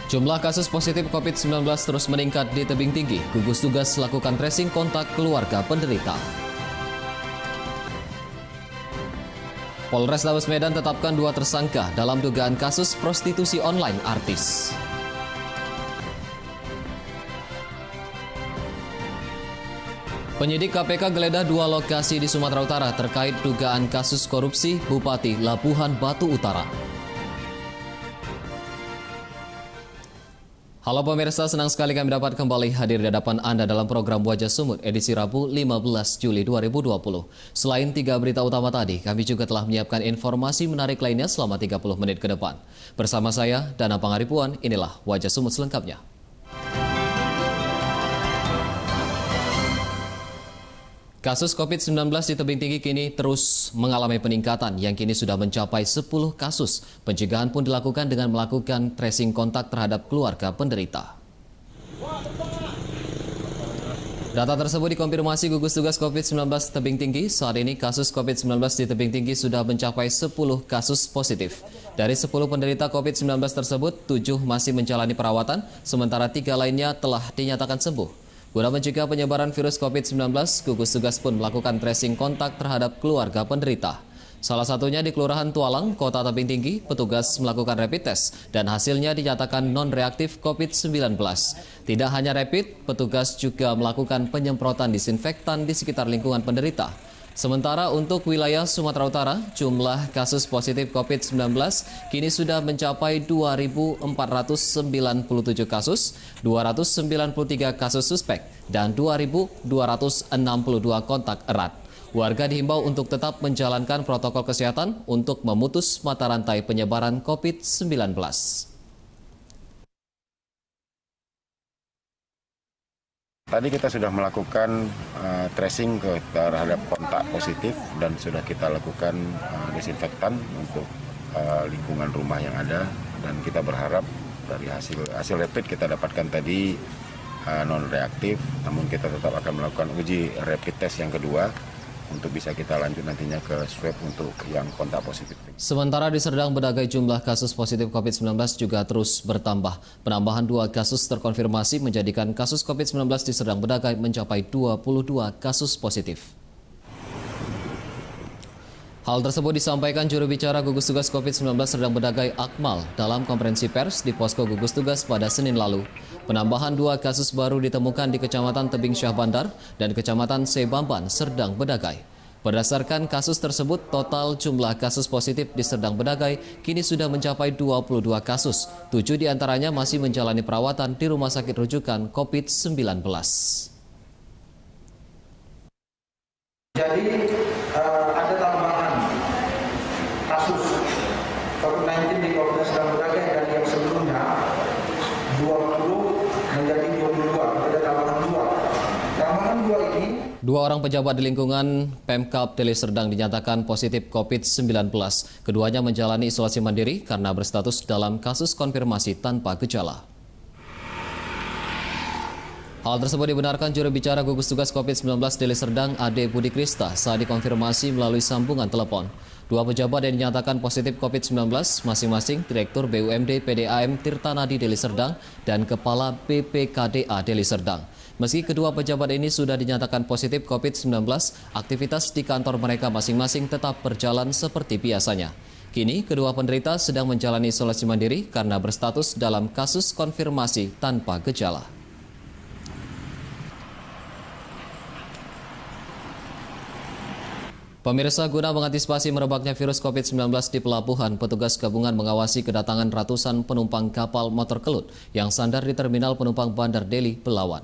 Jumlah kasus positif COVID-19 terus meningkat di tebing tinggi. Gugus tugas lakukan tracing kontak keluarga penderita. Polrestabes Medan tetapkan 2 tersangka dalam dugaan kasus prostitusi online artis. Penyidik KPK geledah 2 lokasi di Sumatera Utara terkait dugaan kasus korupsi Bupati Labuhan Batu Utara. Halo pemirsa, senang sekali kami dapat kembali hadir di hadapan Anda dalam program Wajah Sumut edisi Rabu 15 Juli 2020. Selain 3 berita utama tadi, kami juga telah menyiapkan informasi menarik lainnya selama 30 menit ke depan. Bersama saya, Dana Pangaribuan, inilah Wajah Sumut selengkapnya. Kasus COVID-19 di tebing tinggi kini terus mengalami peningkatan yang kini sudah mencapai 10 kasus. Pencegahan pun dilakukan dengan melakukan tracing kontak terhadap keluarga penderita. Data tersebut dikonfirmasi gugus tugas COVID-19 tebing tinggi. Saat ini kasus COVID-19 di tebing tinggi sudah mencapai 10 kasus positif. Dari 10 penderita COVID-19 tersebut, 7 masih menjalani perawatan, sementara 3 lainnya telah dinyatakan sembuh. Guna mencegah penyebaran virus COVID-19, gugus tugas pun melakukan tracing kontak terhadap keluarga penderita. Salah satunya di Kelurahan Tualang, Kota Tebing Tinggi, petugas melakukan rapid test dan hasilnya dinyatakan non-reaktif COVID-19. Tidak hanya rapid, petugas juga melakukan penyemprotan disinfektan di sekitar lingkungan penderita. Sementara untuk wilayah Sumatera Utara, jumlah kasus positif COVID-19 kini sudah mencapai 2.497 kasus, 293 kasus suspek, dan 2.262 kontak erat. Warga dihimbau untuk tetap menjalankan protokol kesehatan untuk memutus mata rantai penyebaran COVID-19. Tadi kita sudah melakukan tracing terhadap kontak positif dan sudah kita lakukan disinfektan untuk lingkungan rumah yang ada, dan kita berharap dari hasil rapid kita dapatkan tadi non reaktif, namun kita tetap akan melakukan uji rapid test yang kedua untuk bisa kita lanjut nantinya ke swab untuk yang kontak positif. Sementara di Serdang Bedagai jumlah kasus positif COVID-19 juga terus bertambah. Penambahan 2 kasus terkonfirmasi menjadikan kasus COVID-19 di Serdang Bedagai mencapai 22 kasus positif. Hal tersebut disampaikan juru bicara gugus tugas COVID-19 Serdang Bedagai Akmal dalam konferensi pers di posko gugus tugas pada Senin lalu. Penambahan 2 kasus baru ditemukan di Kecamatan Tebing Syah Bandar dan Kecamatan Sebamban, Serdang Bedagai. Berdasarkan kasus tersebut, total jumlah kasus positif di Serdang Bedagai kini sudah mencapai 22 kasus. 7 diantaranya masih menjalani perawatan di Rumah Sakit Rujukan COVID-19. Jadi ada tambahan kasus COVID-19 di Kabupaten Serdang Bedagai dari yang sebelumnya 20 menjadi 22, ada tambahan 2. Tambahan 2 ini 2 orang pejabat di lingkungan Pemkab Deli Serdang dinyatakan positif COVID-19. Keduanya menjalani isolasi mandiri karena berstatus dalam kasus konfirmasi tanpa gejala. Hal tersebut dibenarkan juru bicara gugus tugas COVID-19 Deli Serdang Ade Budi Krista saat dikonfirmasi melalui sambungan telepon. 2 pejabat yang dinyatakan positif COVID-19 masing-masing Direktur BUMD PDAM Tirtanadi Deli Serdang dan Kepala BPKDA Deli Serdang. Meski kedua pejabat ini sudah dinyatakan positif COVID-19, aktivitas di kantor mereka masing-masing tetap berjalan seperti biasanya. Kini, kedua penderita sedang menjalani isolasi mandiri karena berstatus dalam kasus konfirmasi tanpa gejala. Pemirsa, guna mengantisipasi merebaknya virus COVID-19 di pelabuhan, petugas gabungan mengawasi kedatangan ratusan penumpang kapal motor kelut yang sandar di terminal penumpang Bandar Deli, Belawan.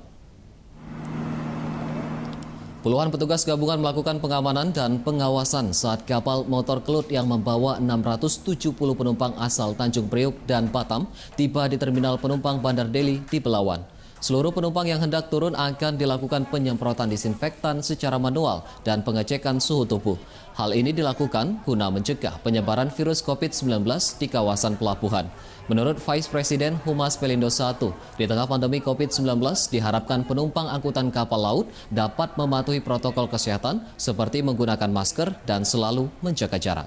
Puluhan petugas gabungan melakukan pengamanan dan pengawasan saat kapal motor kelut yang membawa 670 penumpang asal Tanjung Priuk dan Batam tiba di terminal penumpang Bandar Deli di Belawan. Seluruh penumpang yang hendak turun akan dilakukan penyemprotan disinfektan secara manual dan pengecekan suhu tubuh. Hal ini dilakukan guna mencegah penyebaran virus COVID-19 di kawasan pelabuhan. Menurut Vice Presiden Humas Pelindo I, di tengah pandemi COVID-19 diharapkan penumpang angkutan kapal laut dapat mematuhi protokol kesehatan seperti menggunakan masker dan selalu menjaga jarak.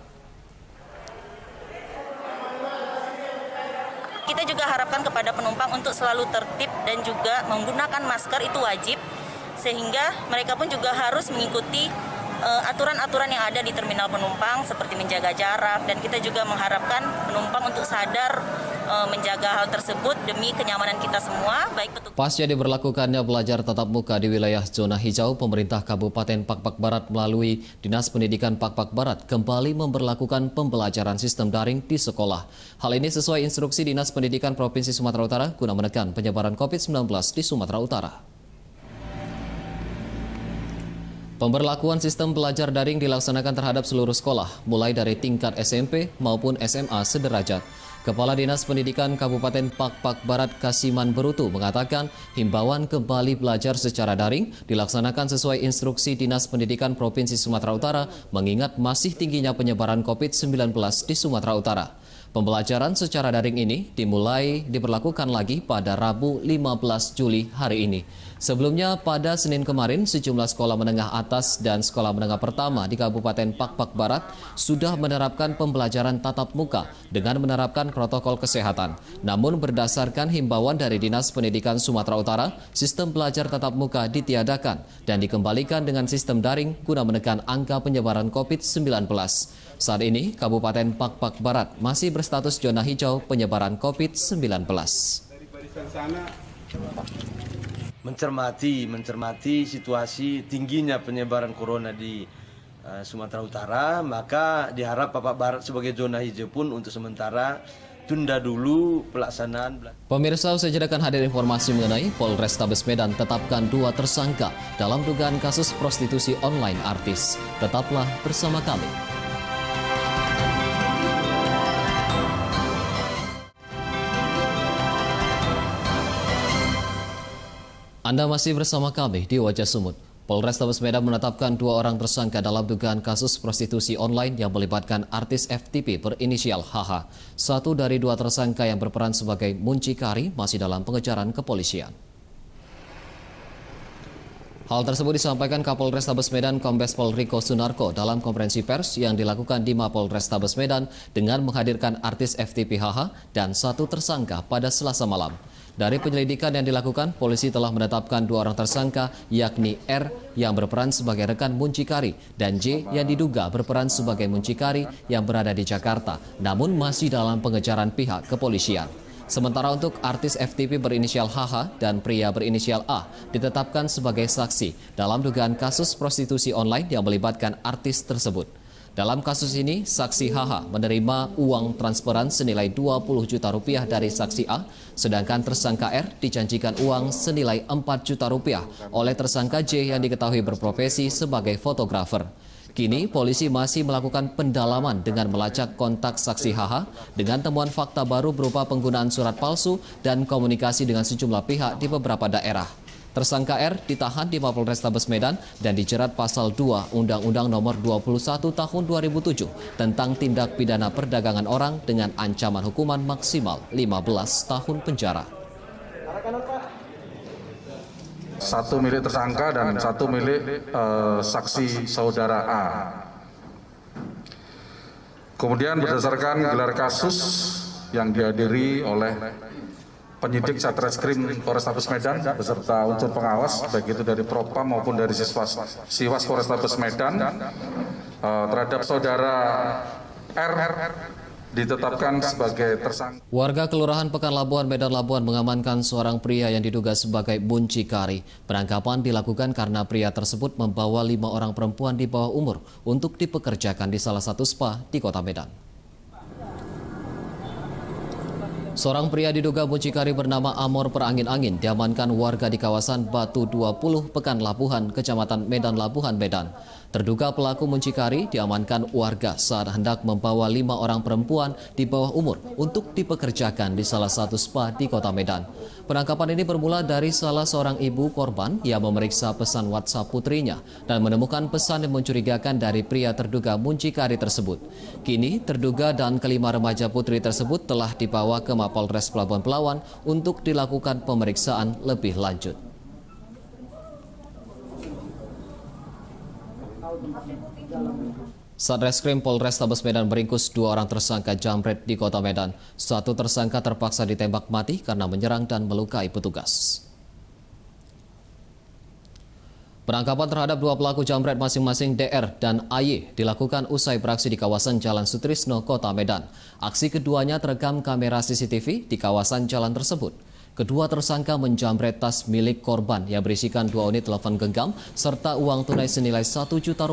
Kita juga harapkan kepada penumpang untuk selalu tertib dan juga menggunakan masker itu wajib, sehingga mereka pun juga harus mengikuti aturan-aturan yang ada di terminal penumpang seperti menjaga jarak, dan kita juga mengharapkan penumpang untuk sadar menjaga hal tersebut demi kenyamanan kita semua, baik petugas. Pasca diberlakukannya belajar tatap muka di wilayah zona hijau, pemerintah Kabupaten Pakpak Barat melalui Dinas Pendidikan Pakpak Barat kembali memberlakukan pembelajaran sistem daring di sekolah. Hal ini sesuai instruksi Dinas Pendidikan Provinsi Sumatera Utara guna menekan penyebaran COVID-19 di Sumatera Utara. Pemberlakuan sistem belajar daring dilaksanakan terhadap seluruh sekolah, mulai dari tingkat SMP maupun SMA sederajat. Kepala Dinas Pendidikan Kabupaten Pakpak Barat Kasiman Berutu mengatakan himbauan kembali belajar secara daring dilaksanakan sesuai instruksi Dinas Pendidikan Provinsi Sumatera Utara mengingat masih tingginya penyebaran COVID-19 di Sumatera Utara. Pembelajaran secara daring ini diberlakukan lagi pada Rabu 15 Juli hari ini. Sebelumnya pada Senin kemarin, sejumlah sekolah menengah atas dan sekolah menengah pertama di Kabupaten Pakpak Barat sudah menerapkan pembelajaran tatap muka dengan menerapkan protokol kesehatan. Namun berdasarkan himbauan dari Dinas Pendidikan Sumatera Utara, sistem belajar tatap muka ditiadakan dan dikembalikan dengan sistem daring guna menekan angka penyebaran COVID-19. Saat ini, Kabupaten Pakpak Barat masih berstatus zona hijau penyebaran COVID-19. Mencermati situasi tingginya penyebaran corona di Sumatera Utara, maka diharap Pakpak Barat sebagai zona hijau pun untuk sementara tunda dulu pelaksanaan. Pemirsa, usai jeda akan hadir informasi mengenai Polrestabes Medan tetapkan 2 tersangka dalam dugaan kasus prostitusi online artis. Tetaplah bersama kami. Anda masih bersama kami di Wajah Sumut. Polrestabes Medan menetapkan 2 orang tersangka dalam dugaan kasus prostitusi online yang melibatkan artis FTP berinisial HH. 1 dari 2 tersangka yang berperan sebagai muncikari masih dalam pengejaran kepolisian. Hal tersebut disampaikan Kapolrestabes Medan Kombes Pol Riko Sunarko dalam konferensi pers yang dilakukan di Mapolrestabes Medan dengan menghadirkan artis FTP HH dan 1 tersangka pada Selasa malam. Dari penyelidikan yang dilakukan, polisi telah menetapkan 2 orang tersangka, yakni R yang berperan sebagai rekan muncikari dan J yang diduga berperan sebagai muncikari yang berada di Jakarta, namun masih dalam pengejaran pihak kepolisian. Sementara untuk artis FTP berinisial HH dan pria berinisial A ditetapkan sebagai saksi dalam dugaan kasus prostitusi online yang melibatkan artis tersebut. Dalam kasus ini, saksi HH menerima uang transferan senilai 20 juta rupiah dari saksi A, sedangkan tersangka R dijanjikan uang senilai 4 juta rupiah oleh tersangka J yang diketahui berprofesi sebagai fotografer. Kini, polisi masih melakukan pendalaman dengan melacak kontak saksi HH dengan temuan fakta baru berupa penggunaan surat palsu dan komunikasi dengan sejumlah pihak di beberapa daerah. Tersangka R ditahan di Mapolrestabes Medan dan dijerat pasal 2 Undang-Undang Nomor 21 Tahun 2007 tentang tindak pidana perdagangan orang dengan ancaman hukuman maksimal 15 tahun penjara. 1 milik tersangka dan 1 milik saksi saudara A. Kemudian berdasarkan gelar kasus yang dihadiri oleh penyidik Satreskrim Polrestabes Medan beserta unsur pengawas baik itu dari Propam maupun dari Siwas Polrestabes Medan terhadap saudara R ditetapkan sebagai tersangka. Warga Kelurahan Pekan Labuhan, Medan Labuhan mengamankan seorang pria yang diduga sebagai muncikari. Penangkapan dilakukan karena pria tersebut membawa 5 orang perempuan di bawah umur untuk dipekerjakan di salah satu spa di Kota Medan. Seorang pria diduga muncikari bernama Amor Perangin-Angin diamankan warga di kawasan Batu 20, Pekan Labuhan, Kecamatan Medan Labuhan, Medan. Terduga pelaku muncikari diamankan warga saat hendak membawa 5 orang perempuan di bawah umur untuk dipekerjakan di salah satu spa di Kota Medan. Penangkapan ini bermula dari salah seorang ibu korban yang memeriksa pesan WhatsApp putrinya dan menemukan pesan yang mencurigakan dari pria terduga muncikari tersebut. Kini, terduga dan kelima remaja putri tersebut telah dibawa ke Mapolres Pelabuhan Pelawan untuk dilakukan pemeriksaan lebih lanjut. Satreskrim Polrestabes Medan meringkus 2 orang tersangka jambret di Kota Medan. 1 tersangka terpaksa ditembak mati karena menyerang dan melukai petugas. Penangkapan terhadap 2 pelaku jambret masing-masing DR dan AY dilakukan usai beraksi di kawasan Jalan Sutrisno, Kota Medan. Aksi keduanya terekam kamera CCTV di kawasan jalan tersebut. Kedua tersangka menjambret tas milik korban yang berisikan 2 unit telepon genggam serta uang tunai senilai Rp1 juta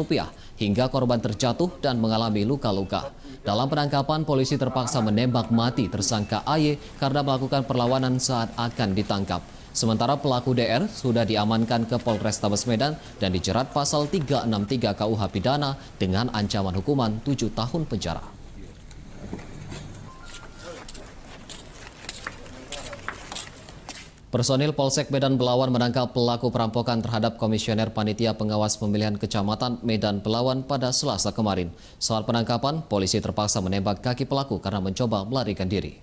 hingga korban terjatuh dan mengalami luka-luka. Dalam penangkapan, polisi terpaksa menembak mati tersangka AY karena melakukan perlawanan saat akan ditangkap. Sementara pelaku DR sudah diamankan ke Polrestabes Medan dan dijerat pasal 363 KUH Pidana dengan ancaman hukuman 7 tahun penjara. Personil Polsek Medan Belawan menangkap pelaku perampokan terhadap Komisioner Panitia Pengawas Pemilihan Kecamatan Medan Belawan pada Selasa kemarin. Saat penangkapan, polisi terpaksa menembak kaki pelaku karena mencoba melarikan diri.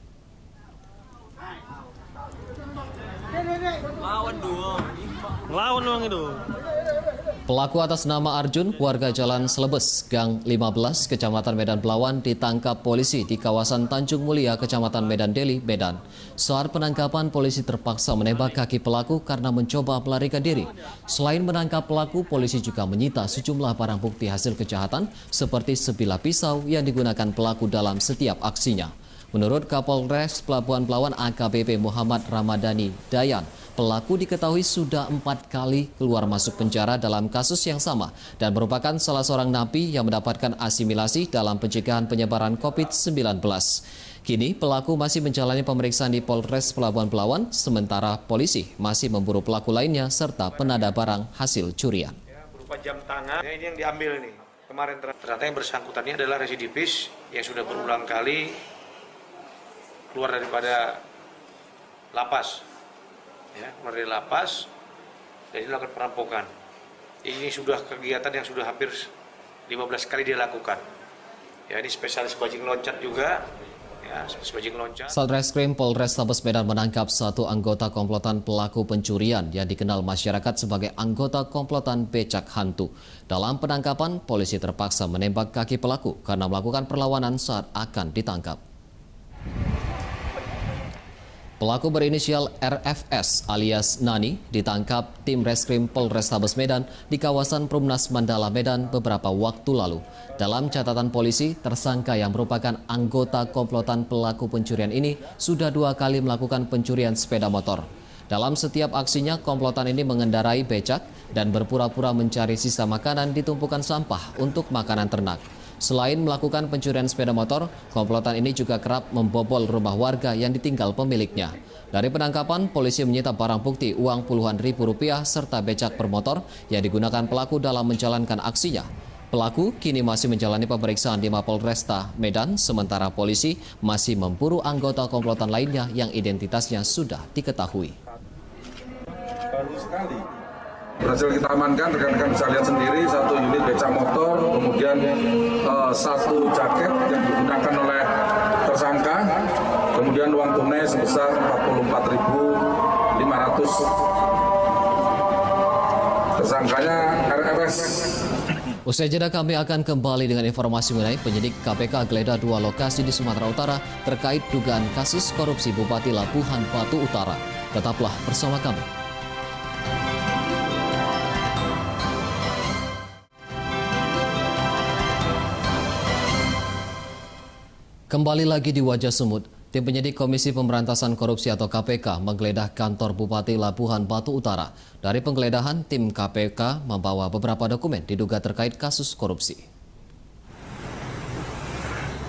Ngelawan doang itu. Pelaku atas nama Arjun, warga Jalan Selebes, Gang 15, Kecamatan Medan Belawan, ditangkap polisi di kawasan Tanjung Mulia, Kecamatan Medan Deli, Medan. Saat penangkapan, polisi terpaksa menembak kaki pelaku karena mencoba melarikan diri. Selain menangkap pelaku, polisi juga menyita sejumlah barang bukti hasil kejahatan seperti sebilah pisau yang digunakan pelaku dalam setiap aksinya. Menurut Kapolres Pelabuhan Belawan AKBP Muhammad Ramadhani Dayan, pelaku diketahui sudah 4 kali keluar masuk penjara dalam kasus yang sama dan merupakan salah seorang napi yang mendapatkan asimilasi dalam pencegahan penyebaran COVID-19. Kini pelaku masih menjalani pemeriksaan di Polres Pelabuhan Belawan, sementara polisi masih memburu pelaku lainnya serta penada barang hasil curian. Berupa jam tangan, ini yang diambil nih. Kemarin ternyata yang bersangkutan ini adalah residivis yang sudah berulang kali keluar daripada lapas, ya, keluar dari lapas dan ini melakukan perampokan. Ini sudah kegiatan yang sudah hampir 15 kali dia lakukan. Ya, ini spesialis bajing loncat juga, ya, spesialis bajing loncat. Satreskrim Polrestabes Medan menangkap 1 anggota komplotan pelaku pencurian yang dikenal masyarakat sebagai anggota komplotan becak hantu. Dalam penangkapan, polisi terpaksa menembak kaki pelaku karena melakukan perlawanan saat akan ditangkap. Pelaku berinisial RFS alias Nani ditangkap tim reskrim Polrestabes Medan di kawasan Perumnas Mandala Medan beberapa waktu lalu. Dalam catatan polisi, tersangka yang merupakan anggota komplotan pelaku pencurian ini sudah 2 kali melakukan pencurian sepeda motor. Dalam setiap aksinya, komplotan ini mengendarai becak dan berpura-pura mencari sisa makanan di tumpukan sampah untuk makanan ternak. Selain melakukan pencurian sepeda motor, komplotan ini juga kerap membobol rumah warga yang ditinggal pemiliknya. Dari penangkapan, polisi menyita barang bukti uang puluhan ribu rupiah serta becak bermotor yang digunakan pelaku dalam menjalankan aksinya. Pelaku kini masih menjalani pemeriksaan di Mapolresta Medan, sementara polisi masih memburu anggota komplotan lainnya yang identitasnya sudah diketahui. Baru sekali. Berhasil kita amankan, rekan-rekan bisa lihat sendiri 1 unit becak motor, kemudian 1 jaket yang digunakan oleh tersangka, kemudian uang tunai sebesar 44.500. Tersangkanya RFS. Usai jeda kami akan kembali dengan informasi mengenai penyidik KPK geledah 2 lokasi di Sumatera Utara terkait dugaan kasus korupsi Bupati Labuhan Batu Utara. Tetaplah bersama kami. Kembali lagi di Wajah Sumut, tim penyidik Komisi Pemberantasan Korupsi atau KPK menggeledah kantor Bupati Labuhan Batu Utara. Dari penggeledahan, tim KPK membawa beberapa dokumen diduga terkait kasus korupsi.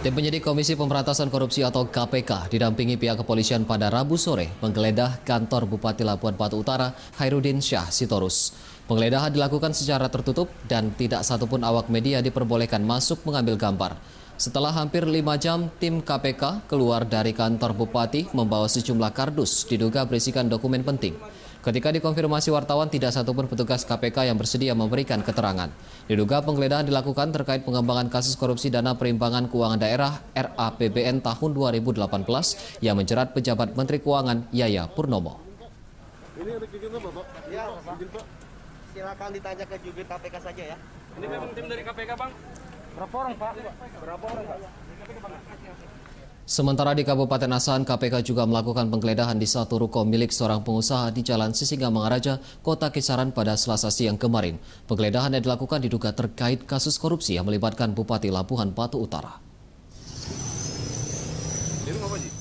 Tim penyidik Komisi Pemberantasan Korupsi atau KPK didampingi pihak kepolisian pada Rabu sore menggeledah kantor Bupati Labuhan Batu Utara Hairudin Syah Sitorus. Penggeledahan dilakukan secara tertutup dan tidak satupun awak media diperbolehkan masuk mengambil gambar. Setelah hampir 5 jam, tim KPK keluar dari kantor Bupati membawa sejumlah kardus diduga berisikan dokumen penting. Ketika dikonfirmasi wartawan, tidak satupun petugas KPK yang bersedia memberikan keterangan. Diduga penggeledahan dilakukan terkait pengembangan kasus korupsi dana perimbangan keuangan daerah RAPBN tahun 2018 yang menjerat pejabat Menteri Keuangan Yaya Purnomo. Ini ada kegiatan apa, Pak? Ya, Pak. Silakan ditanya ke jubir KPK saja ya. Ini memang tim dari KPK, Bang? Sementara di Kabupaten Asahan, KPK juga melakukan penggeledahan di satu ruko milik seorang pengusaha di Jalan Sisingamangaraja, Kota Kisaran pada Selasa siang kemarin. Penggeledahan yang dilakukan diduga terkait kasus korupsi yang melibatkan Bupati Labuhan Batu Utara.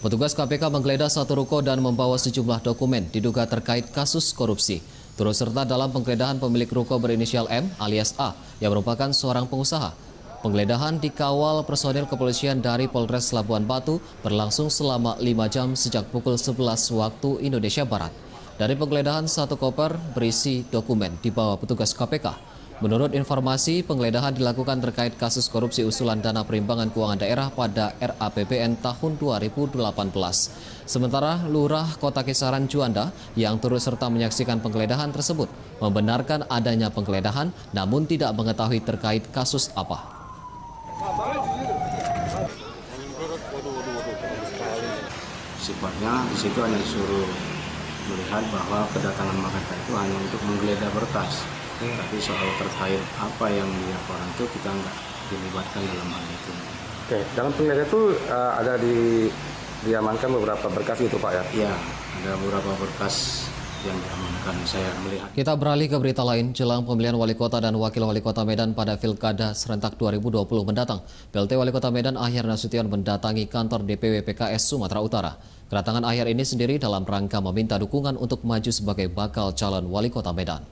Petugas KPK menggeledah satu ruko dan membawa sejumlah dokumen diduga terkait kasus korupsi. Turut serta dalam penggeledahan pemilik ruko berinisial M alias A yang merupakan seorang pengusaha. Penggeledahan dikawal personil kepolisian dari Polres Labuhan Batu berlangsung selama 5 jam sejak pukul 11 waktu Indonesia Barat. Dari penggeledahan satu koper berisi dokumen dibawa petugas KPK. Menurut informasi, penggeledahan dilakukan terkait kasus korupsi usulan dana perimbangan keuangan daerah pada RAPBN tahun 2018. Sementara Lurah Kota Kisaran Juanda yang turut serta menyaksikan penggeledahan tersebut membenarkan adanya penggeledahan namun tidak mengetahui terkait kasus apa. Sifatnya di situ hanya disuruh melihat bahwa kedatangan mereka itu hanya untuk menggeledah berkas. Tapi soal terkait apa yang dilakukan itu kita nggak dilibatkan dalam hal itu. Oke, dalam penggeledahan itu ada diamankan beberapa berkas itu Pak ya? Iya, ada beberapa berkas yang diamankan, saya melihat. Kita beralih ke berita lain. Jelang pemilihan wali kota dan wakil wali kota Medan pada Pilkada serentak 2020 mendatang, PLT Wali Kota Medan Ahyar Nasution mendatangi kantor DPW PKS Sumatera Utara. Kedatangan Ahyar ini sendiri dalam rangka meminta dukungan untuk maju sebagai bakal calon wali kota Medan.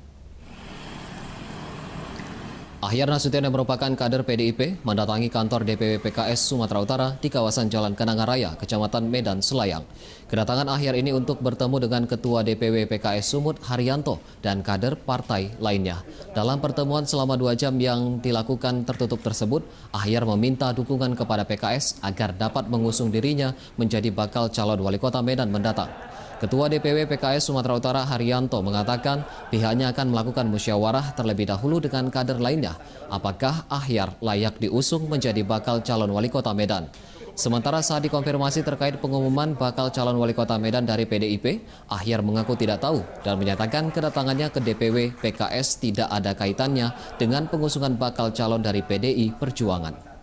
Ahyar Nasution yang merupakan kader PDIP mendatangi kantor DPW PKS Sumatera Utara di kawasan Jalan Kenangaraya, Kecamatan Medan, Selayang. Kedatangan Ahyar ini untuk bertemu dengan Ketua DPW PKS Sumut Haryanto dan kader partai lainnya. Dalam pertemuan selama 2 jam yang dilakukan tertutup tersebut, Ahyar meminta dukungan kepada PKS agar dapat mengusung dirinya menjadi bakal calon wali kota Medan mendatang. Ketua DPW PKS Sumatera Utara Haryanto mengatakan pihaknya akan melakukan musyawarah terlebih dahulu dengan kader lainnya. Apakah Ahyar layak diusung menjadi bakal calon wali kota Medan? Sementara saat dikonfirmasi terkait pengumuman bakal calon wali kota Medan dari PDIP, Ahyar mengaku tidak tahu dan menyatakan kedatangannya ke DPW PKS tidak ada kaitannya dengan pengusungan bakal calon dari PDI Perjuangan.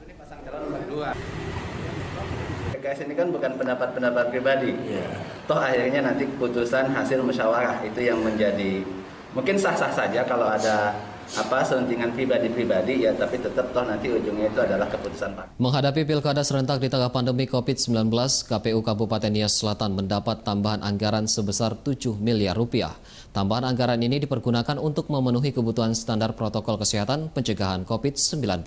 PKS ini kan bukan pendapat pribadi. Toh akhirnya nanti keputusan hasil musyawarah itu yang menjadi mungkin sah-sah saja kalau ada selentingan pribadi ya, tapi tetap toh nanti ujungnya itu adalah keputusan Pak. Menghadapi pilkada serentak di tengah pandemi COVID-19, KPU Kabupaten Nias Selatan mendapat tambahan anggaran sebesar 7 miliar rupiah. Tambahan anggaran ini dipergunakan untuk memenuhi kebutuhan standar protokol kesehatan pencegahan COVID-19.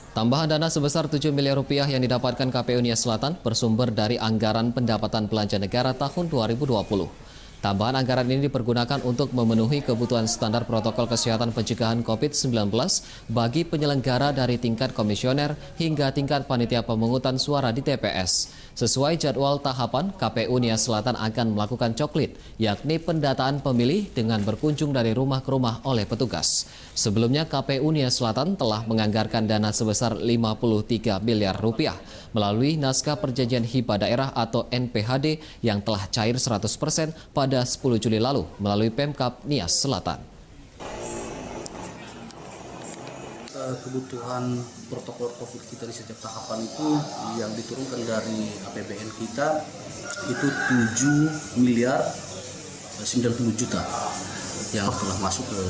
Tambahan dana sebesar 7 miliar rupiah yang didapatkan KPU Nias Selatan bersumber dari anggaran pendapatan belanja negara tahun 2020. Tambahan anggaran ini dipergunakan untuk memenuhi kebutuhan standar protokol kesehatan pencegahan COVID-19 bagi penyelenggara dari tingkat komisioner hingga tingkat panitia pemungutan suara di TPS. Sesuai jadwal tahapan, KPU Nias Selatan akan melakukan coklit, yakni pendataan pemilih dengan berkunjung dari rumah ke rumah oleh petugas. Sebelumnya KPU Nias Selatan telah menganggarkan dana sebesar 53 miliar rupiah melalui naskah perjanjian hibah daerah atau NPHD yang telah cair 100% pada 10 Juli lalu melalui Pemkab Nias Selatan. Kebutuhan protokol COVID kita di setiap tahapan itu yang diturunkan dari APBN kita itu 7 miliar 90 juta yang telah masuk ke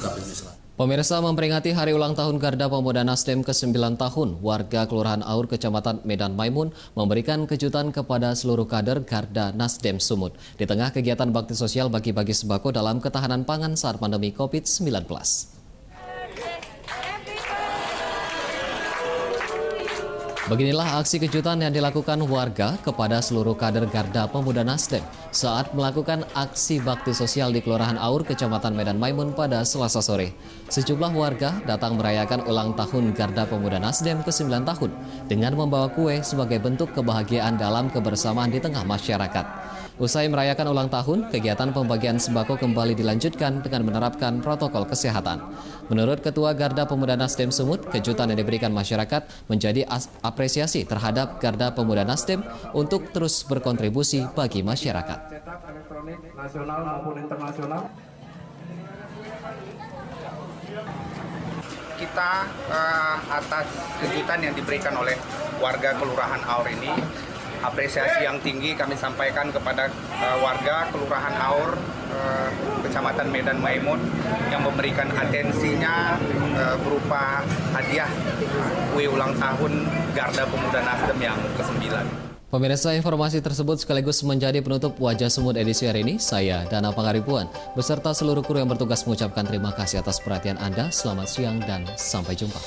KPU Selatan. Pemirsa, memperingati hari ulang tahun Garda Pemuda Nasdem ke-9 tahun, warga Kelurahan Aur, Kecamatan Medan Maimun memberikan kejutan kepada seluruh kader Garda Nasdem Sumut di tengah kegiatan bakti sosial bagi-bagi sembako dalam ketahanan pangan saat pandemi COVID-19. Beginilah aksi kejutan yang dilakukan warga kepada seluruh kader Garda Pemuda Nasdem saat melakukan aksi bakti sosial di Kelurahan Aur, Kecamatan Medan Maimun pada Selasa sore. Sejumlah warga datang merayakan ulang tahun Garda Pemuda Nasdem ke-9 tahun dengan membawa kue sebagai bentuk kebahagiaan dalam kebersamaan di tengah masyarakat. Usai merayakan ulang tahun, kegiatan pembagian sembako kembali dilanjutkan dengan menerapkan protokol kesehatan. Menurut Ketua Garda Pemuda Nasdem Sumut, kejutan yang diberikan masyarakat menjadi apresiasi terhadap Garda Pemuda Nasdem untuk terus berkontribusi bagi masyarakat. Cetak elektronik nasional maupun internasional. Kita atas kejutan yang diberikan oleh warga Kelurahan Aur ini, apresiasi yang tinggi kami sampaikan kepada warga Kelurahan Aur, Kecamatan Medan Maimun yang memberikan atensinya berupa hadiah kue ulang tahun Garda Pemuda Nasdem yang ke-9. Pemirsa, informasi tersebut sekaligus menjadi penutup Wajah Sumut edisi hari ini. Saya, Dana Pangaribuan, beserta seluruh kru yang bertugas mengucapkan terima kasih atas perhatian Anda. Selamat siang dan sampai jumpa.